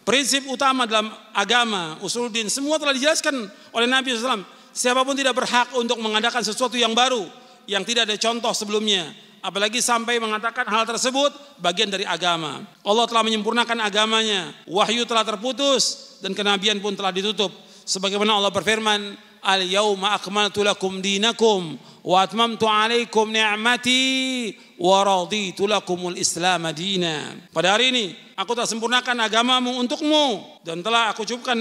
Prinsip utama dalam agama, usuluddin, semua telah dijelaskan oleh Nabi SAW. Siapapun tidak berhak untuk mengadakan sesuatu yang baru, yang tidak ada contoh sebelumnya. Apalagi sampai mengatakan hal tersebut bagian dari agama. Allah telah menyempurnakan agamanya. Wahyu telah terputus dan kenabian pun telah ditutup. Sebagaimana Allah berfirman, Al-yawma akmaltu lakum dinakum wa atmamtu alaikum ni'mati wa raditu lakumul islam dina. Pada hari ini aku telah sempurnakan agamamu untukmu dan telah aku cukupkan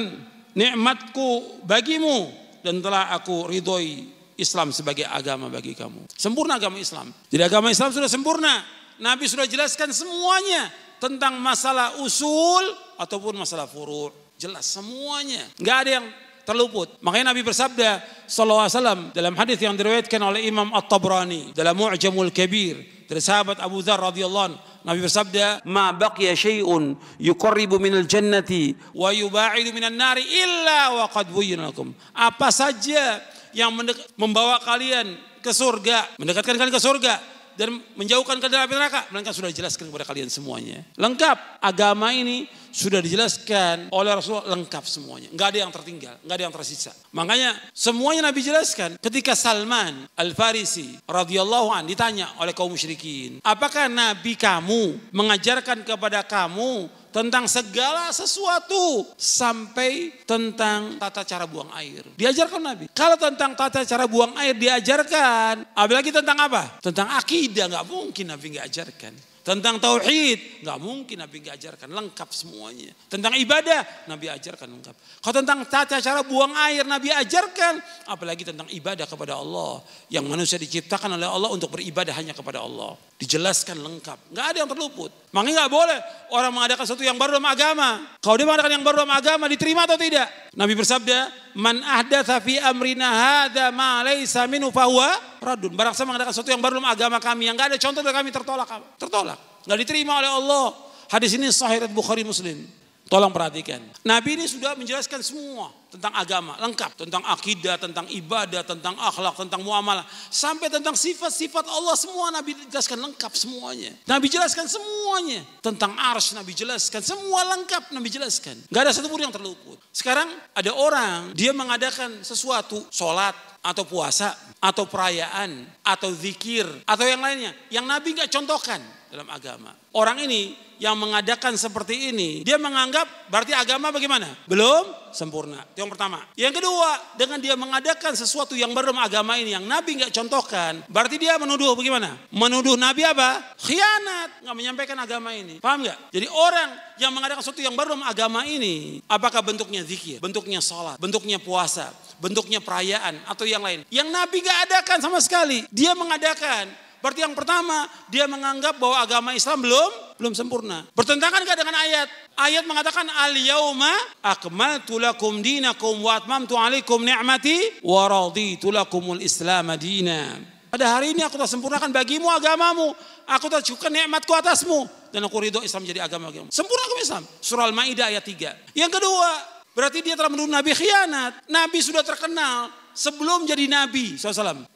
nikmatku bagimu dan telah aku ridhoi Islam sebagai agama bagi kamu. Sempurna agama Islam. Jadi agama Islam sudah sempurna. Nabi sudah jelaskan semuanya tentang masalah usul ataupun masalah furu'. Jelas semuanya. Enggak ada yang terluput. Makanya Nabi bersabda sallallahu alaihi wasallam dalam hadis yang diriwayatkan oleh Imam At-Tabrani dalam Mu'jamul Kabir dari sahabat Abu Dzar radhiyallahu anhu, Nabi bersabda, "Ma baqiya syai'un yuqarribu minal jannati wa yuba'idu minan nari illa wa qad buyyina lakum." Apa saja yang membawa kalian ke surga, mendekatkan kalian ke surga dan menjauhkan kalian dari api neraka, melainkan sudah dijelaskan kepada kalian semuanya. Lengkap. Agama ini sudah dijelaskan oleh Rasulullah, lengkap semuanya. Enggak ada yang tertinggal, enggak ada yang tersisa. Makanya semuanya Nabi jelaskan. Ketika Salman Al-Farisi radhiyallahu anhu ditanya oleh kaum musyrikin, "Apakah Nabi kamu mengajarkan kepada kamu tentang segala sesuatu sampai tentang tata cara buang air?" Diajarkan Nabi. Kalau tentang tata cara buang air diajarkan, apalagi tentang apa? Tentang akidah, nggak mungkin Nabi nggak ajarkan. Tentang tauhid, nggak mungkin Nabi nggak ajarkan, lengkap semuanya. Tentang ibadah, Nabi ajarkan lengkap. Kalau tentang tata cara buang air, Nabi ajarkan. Apalagi tentang ibadah kepada Allah, yang manusia diciptakan oleh Allah untuk beribadah hanya kepada Allah. Dijelaskan lengkap, nggak ada yang terluput. Makanya nggak boleh orang mengadakan sesuatu yang baru dalam agama. Kalau dia mengadakan yang baru dalam agama, diterima atau tidak? Nabi bersabda, "Man ahdatsa fi amrina hadza ma laysa minhu fahuwa raddun." Barang siapa mengadakan sesuatu yang baru dalam agama kami yang enggak ada contoh dari kami, tertolak, enggak diterima oleh Allah. Hadis ini sahih riwayat Bukhari Muslim. Tolong perhatikan. Nabi ini sudah menjelaskan semua tentang agama, lengkap, tentang akidah, tentang ibadah, tentang akhlak, tentang muamalah, sampai tentang sifat-sifat Allah, semua Nabi jelaskan lengkap semuanya. Nabi jelaskan semuanya. Tentang arsy Nabi jelaskan, semua lengkap Nabi jelaskan. Enggak ada satu pun yang terluput. Sekarang ada orang dia mengadakan sesuatu, sholat atau puasa atau perayaan atau zikir atau yang lainnya yang Nabi enggak contohkan dalam agama. Orang ini yang mengadakan seperti ini, dia menganggap berarti agama bagaimana? Belum sempurna. Itu yang pertama. Yang kedua, dengan dia mengadakan sesuatu yang baru dalam agama ini yang Nabi nggak contohkan, berarti dia menuduh bagaimana? Menuduh Nabi apa? Khianat, nggak menyampaikan agama ini. Paham nggak? Jadi orang yang mengadakan sesuatu yang baru dalam agama ini, apakah bentuknya zikir, bentuknya sholat, bentuknya puasa, bentuknya perayaan atau yang lain, yang Nabi nggak adakan sama sekali, dia mengadakan. Berarti yang pertama, dia menganggap bahwa agama Islam belum sempurna. Bertentangan gak dengan ayat? Ayat mengatakan al-yauma akmaltu lakum dinakum wa atmamtu alaikum ni'mati wa raditu lakumul islam dina. Pada hari ini aku telah sempurnakan bagimu agamamu, aku telah cukupkan nikmatku atasmu dan aku ridho Islam jadi agama bagimu. Sempurna agama Islam. Surah Al-Maidah ayat 3. Yang kedua, berarti dia telah menuduh Nabi khianat. Nabi sudah terkenal sebelum jadi Nabi SAW.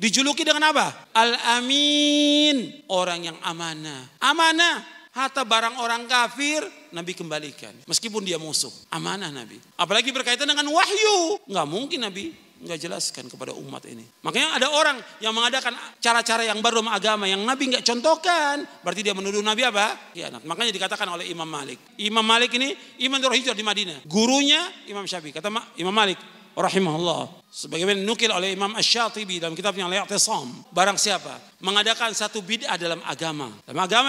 Dijuluki dengan apa? Al-Amin. Orang yang amanah. Amanah. Harta barang orang kafir Nabi kembalikan. Meskipun dia musuh. Amanah Nabi. Apalagi berkaitan dengan wahyu. Nggak mungkin Nabi nggak jelaskan kepada umat ini. Makanya ada orang yang mengadakan cara-cara yang baru dalam agama yang Nabi nggak contohkan. Berarti dia menuduh Nabi apa? Khianat. Makanya dikatakan oleh Imam Malik. Imam Malik ini Imam Darul Hijrah di Madinah. Gurunya Imam Syafi'i. Kata Imam Malik rahimahullah, sebagaimana nukil oleh Imam Asy-Syatibi dalam kitabnya Al-I'tisam, barang siapa mengadakan satu bid'ah dalam agama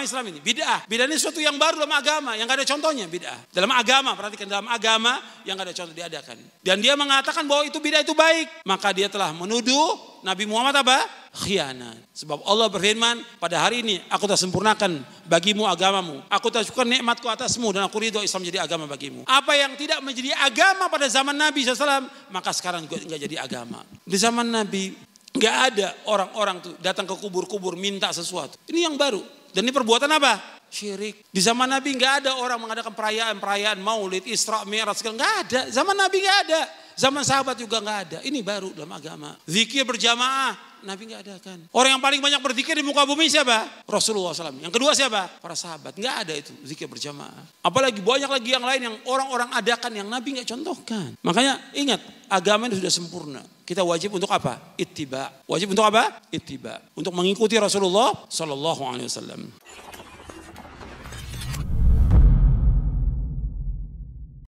Islam ini, bid'ah ini sesuatu yang baru dalam agama yang gak ada contohnya, bid'ah dalam agama, perhatikan, dalam agama yang gak ada contoh diadakan, dan dia mengatakan bahwa itu bid'ah itu baik, maka dia telah menuduh Nabi Muhammad apa? Khianat. Sebab Allah berfirman, pada hari ini aku telah sempurnakan bagimu agamamu, aku telah cukupkan nikmatku atasmu dan aku ridho Islam jadi agama bagimu. Apa yang tidak menjadi agama pada zaman Nabi SAW, maka sekarang juga nggak jadi agama. Di zaman Nabi nggak ada orang-orang tuh datang ke kubur-kubur minta sesuatu. Ini yang baru. Dan ini perbuatan apa? Syirik. Di zaman Nabi nggak ada orang mengadakan perayaan Maulid, Isra, Mi'raj, nggak ada. Zaman Nabi nggak ada. Zaman sahabat juga nggak ada. Ini baru dalam agama. Zikir berjamaah Nabi nggak adakan. Orang yang paling banyak berzikir di muka bumi siapa? Rasulullah SAW. Yang kedua siapa? Para sahabat. Nggak ada itu zikir berjamaah. Apalagi banyak lagi yang lain yang orang-orang adakan yang Nabi nggak contohkan. Makanya ingat, agama ini sudah sempurna. Kita wajib untuk apa? Ittiba. Wajib untuk apa? Ittiba. Untuk mengikuti Rasulullah SAW.